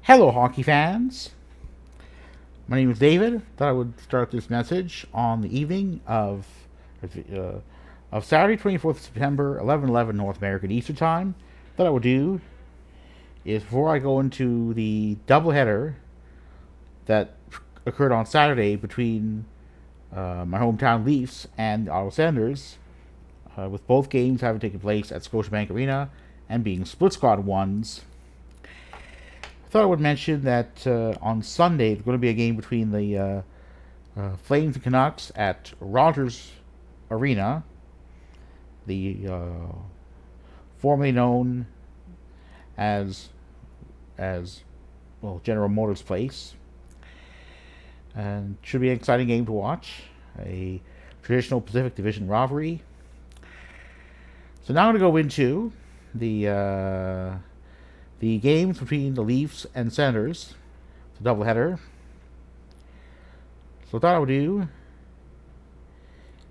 Hello, hockey fans. My name is David. Thought I would start this message on the evening of Saturday, 24th September, 11:11 North American Eastern Time. Thought I would do is before I go into the doubleheader that occurred on Saturday between my hometown Leafs and the Ottawa Senators, with both games having taken place at Scotiabank Arena and being split squad ones. I thought I would mention that on Sunday there's going to be a game between the Flames-Canucks at Rogers Arena, the formerly known as General Motors Place, and should be an exciting game to watch. A traditional Pacific Division rivalry. So now I'm going to go into the games between the Leafs and Senators, the doubleheader. So what I would do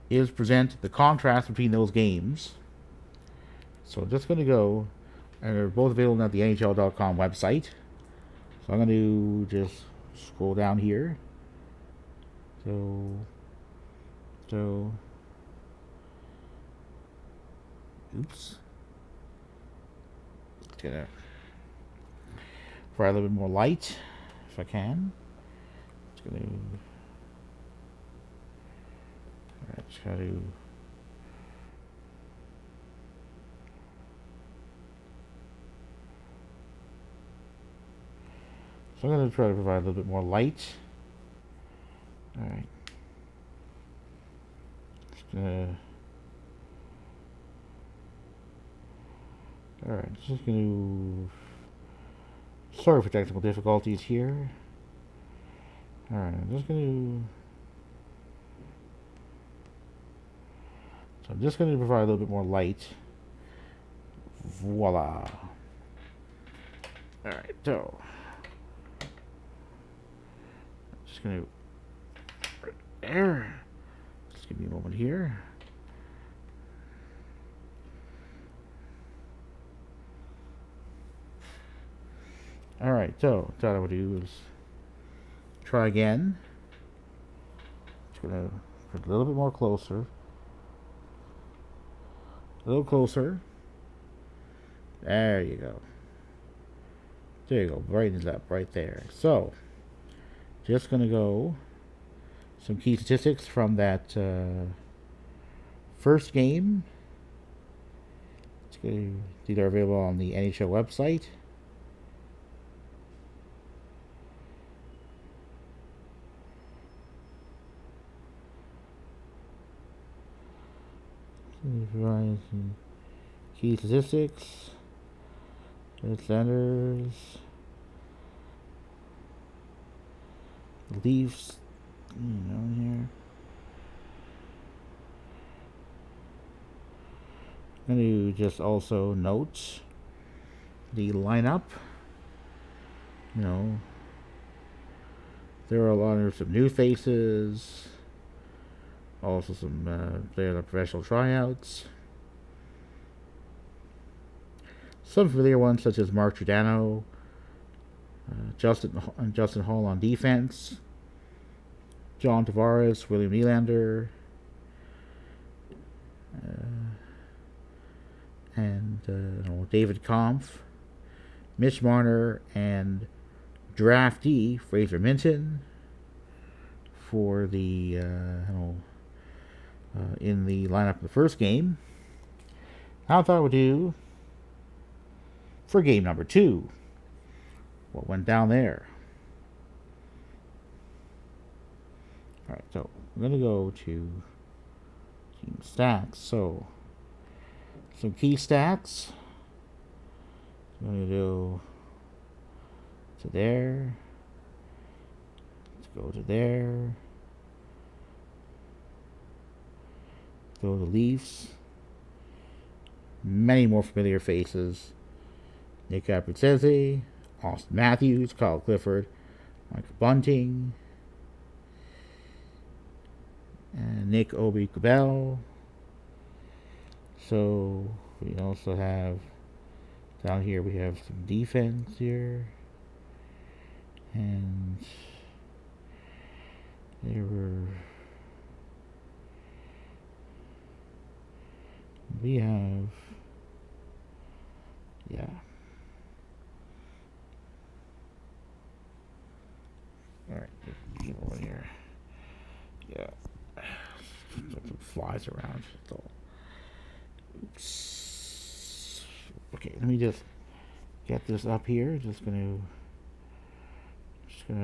is present the contrast between those games. So I'm just going to go, and they're both available at the NHL.com website. So I'm going to just scroll down here. So, oops. Let's get a provide a little bit more light, if I can. Just gonna try to so I'm gonna try to provide a little bit more light. All right. Just gonna. Sorry for technical difficulties here. Alright, I'm just going to provide a little bit more light. Voila. Alright, so. Just going to. There. Just give me a moment here. Alright, so what I would do is try again. Just gonna put a little bit more closer. A little closer. There you go. There you go. Brightens up right there. So, just gonna go some key statistics from that first game. These are available on the NHL website. Key statistics. Senators. Leafs. Here. I'm going to just also note the lineup. There are a lot of some new faces. Also some players on professional tryouts. Some familiar ones such as Mark Giordano, Justin Hall on defense, John Tavares, William Nylander, and David Kampf, Mitch Marner, and draftee Fraser Minton for the in the lineup of the first game. Now I thought I would do for game number 2 what went down there. Alright, so I'm going to go to team stats. So, some key stats. I'm going to go to there. Let's go to there. Go to the Leafs. Many more familiar faces. Nick Abruzzese, Austin Matthews, Kyle Clifford, Mike Bunting, and Nick Obi-Kubel. So we also have down here we have some defense here. And they were. We have. Yeah. Alright, over here. Yeah. Something flies around. So. Oops. Okay, let me just get this up here. Just gonna do. So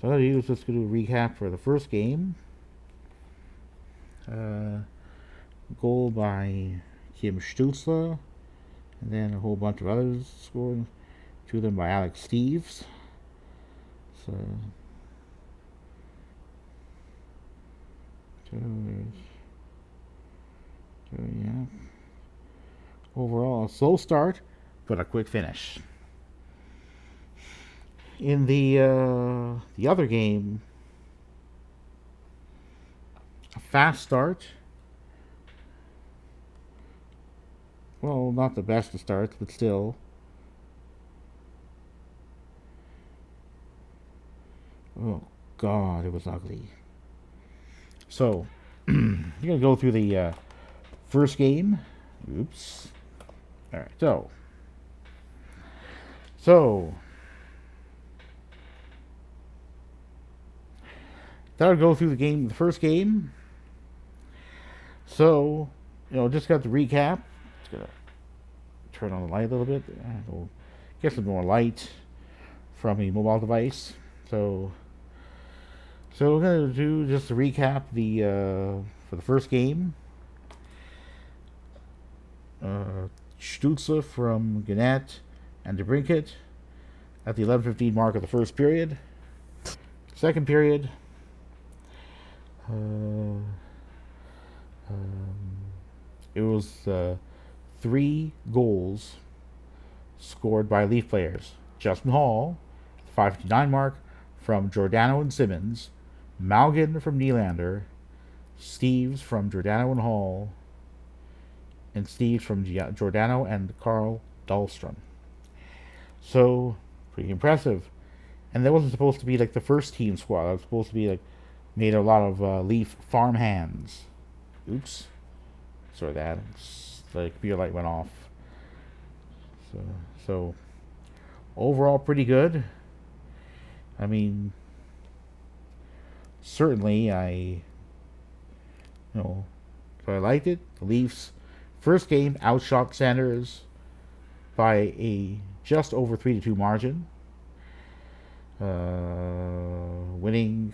what I do is just gonna do a recap for the first game. Goal by Kim Stutzler, and then a whole bunch of others scored. Two of them by Alex Steves. So yeah. Overall, a slow start, but a quick finish. In the other game, a fast start. Well, not the best of starts, but still. Oh, God, it was ugly. So, you're going to go through the first game. Oops. All right, so that'll go through the first game. So, just got the recap. Just going to turn on the light a little bit. We'll get some more light from a mobile device. So we're going to do just a recap for the first game. Stützle from Gannett and DeBrincat at the 11:15 mark of the first period. Second period, it was 3 goals scored by Leaf players. Justin Hall, at the 5:59 mark, from Giordano and Simmons. Malgin from Nylander. Steves from Giordano and Hall. And Steves from Giordano and Carl Dahlstrom. So, pretty impressive. And that wasn't supposed to be like the first team squad. It was supposed to be like made a lot of Leaf farm hands. Oops. Sorry, that. The computer light went off. So overall, pretty good. I mean, certainly I liked it. The Leafs first game outshot Senators by a just over 3-2 margin. Winning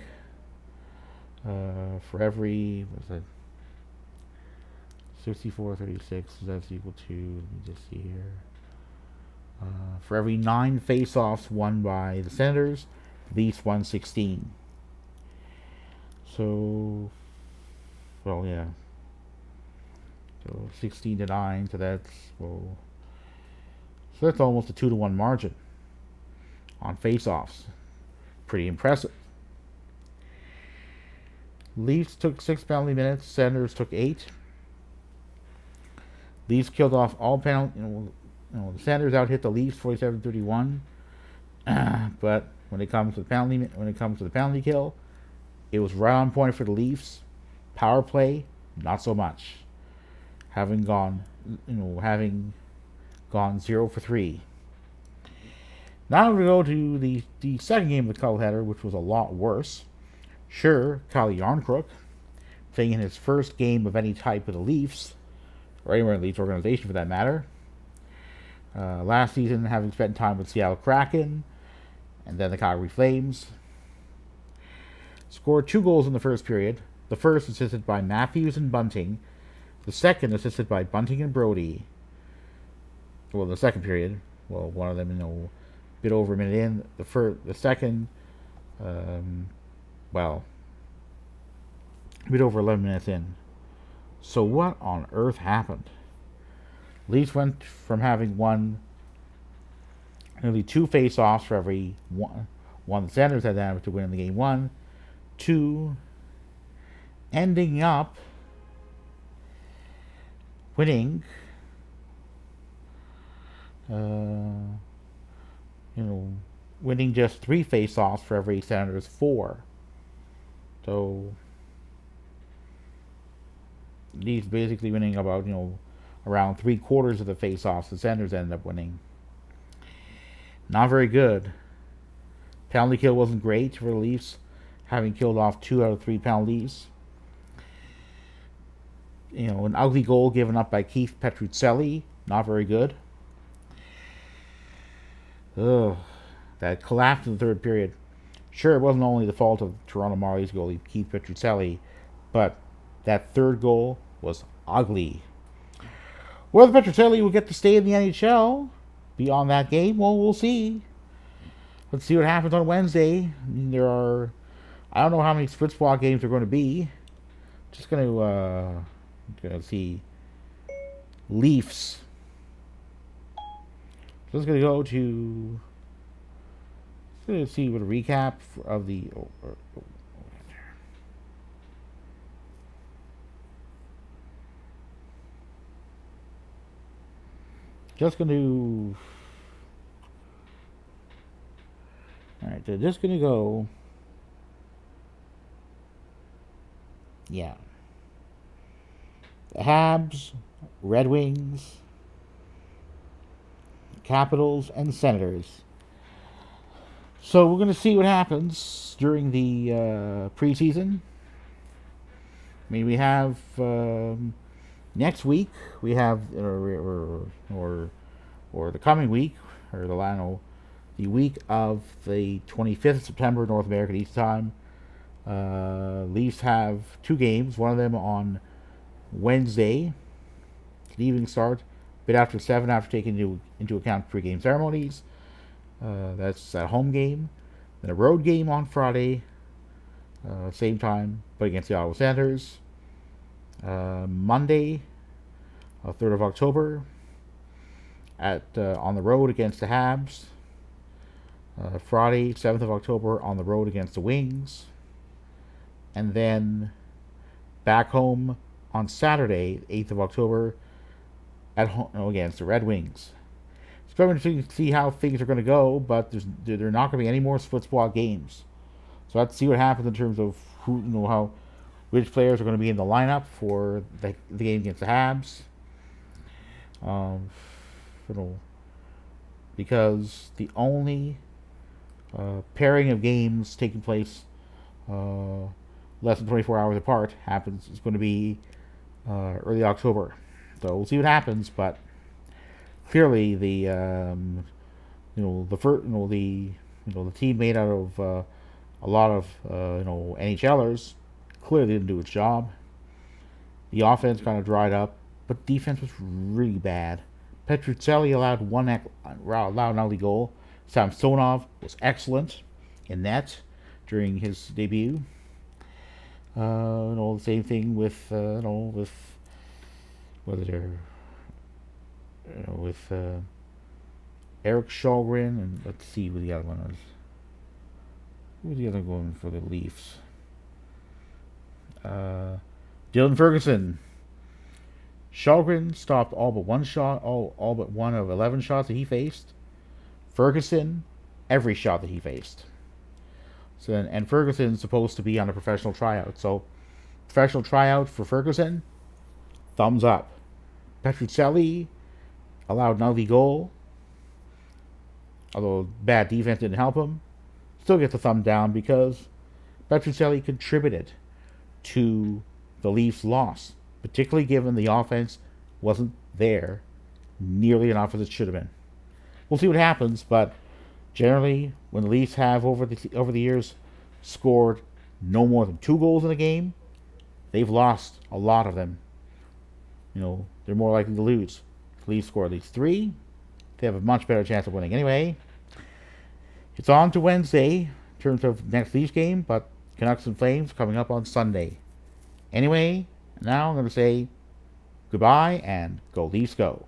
for every 64-36. That's equal to, let me just see here. For every 9 face-offs won by the Senators, the Leafs won 16. So, well, yeah. So 16-9. So that's almost a 2-1 margin on face-offs. Pretty impressive. Leafs took 6 penalty minutes. Senators took 8. Leafs killed off all penalty. The Senators out hit the Leafs 47-31. But when it comes to the penalty kill, it was right on point for the Leafs. Power play, not so much. Having gone 0 for 3. Now we go to the second game of the doubleheader, which was a lot worse. Sure, Kyle Yarncrook, playing in his first game of any type with the Leafs, or anywhere in the Leafs organization for that matter. Last season, having spent time with Seattle Kraken, and then the Calgary Flames. Scored 2 goals in the first period. The first assisted by Matthews and Bunting. The second assisted by Bunting and Brody. Well, the second period. Well, one of them, a bit over a minute in. The second, a bit over 11 minutes in. So what on earth happened? Leafs went from having won nearly 2 face-offs for every one the Senators had damage to win in the game 1, to ending up winning winning just 3 face-offs for every Senators 4. So Leafs basically winning about around 3/4 of the face-offs the Senators ended up winning. Not very good. Penalty kill wasn't great for the Leafs, having killed off 2 out of 3 penalties. An ugly goal given up by Keith Petruzzelli, not very good. Ugh, that collapse in the third period. Sure, it wasn't only the fault of Toronto Marlies goalie Keith Petruzzelli, but that third goal was ugly. Whether Petruzzelli will get to stay in the NHL beyond that game, well, we'll see. Let's see what happens on Wednesday. I don't know how many split spot games there are going to be. Just going to see Leafs. Just going to go to. Going to see what a recap of the. Just going to. Alright, so just going to go. Yeah. The Habs, Red Wings, Capitals, and Senators. So we're going to see what happens during the preseason. I mean, we have next week. We have or the coming week, or the week of the 25th of September, North American Eastern Time. Leafs have 2 games. One of them on Wednesday, an evening start, a bit after 7, after taking into account pre-game ceremonies. That's a home game. Then a road game on Friday, same time, but against the Ottawa Senators. Monday, 3rd of October, on the road against the Habs. Friday, 7th of October, on the road against the Wings. And then back home on Saturday, 8th of October, at home against the Red Wings. It's very interesting to see how things are going to go, but there are not going to be any more split spot games. So let's see what happens in terms of which players are going to be in the lineup for the game against the Habs. Because the only pairing of games taking place less than 24 hours apart is going to be early October. So we'll see what happens, but clearly the team made out of a lot of NHLers clearly didn't do its job. The offense kind of dried up, but defense was really bad. Petruzzelli allowed an ugly goal. Samsonov was excellent in net during his debut. The same thing with Eric Shalgren, and let's see who the other one is. Who's the other one for the Leafs? Dylan Ferguson. Shalgren stopped all but one shot, all but one of 11 shots that he faced. Ferguson, every shot that he faced. So and Ferguson's supposed to be on a professional tryout. So professional tryout for Ferguson, thumbs up. Petruzzelli allowed an ugly goal, although bad defense didn't help him. Still gets a thumb down because Petruzzelli contributed to the Leafs' loss, particularly given the offense wasn't there nearly enough as it should have been. We'll see what happens, but generally, when the Leafs have over the years scored no more than 2 goals in a game, they've lost a lot of them. They're more likely to lose. If the Leafs score at least 3, they have a much better chance of winning. Anyway, it's on to Wednesday in terms of next Leafs game, but Canucks and Flames coming up on Sunday. Anyway, now I'm going to say goodbye and go Leafs go.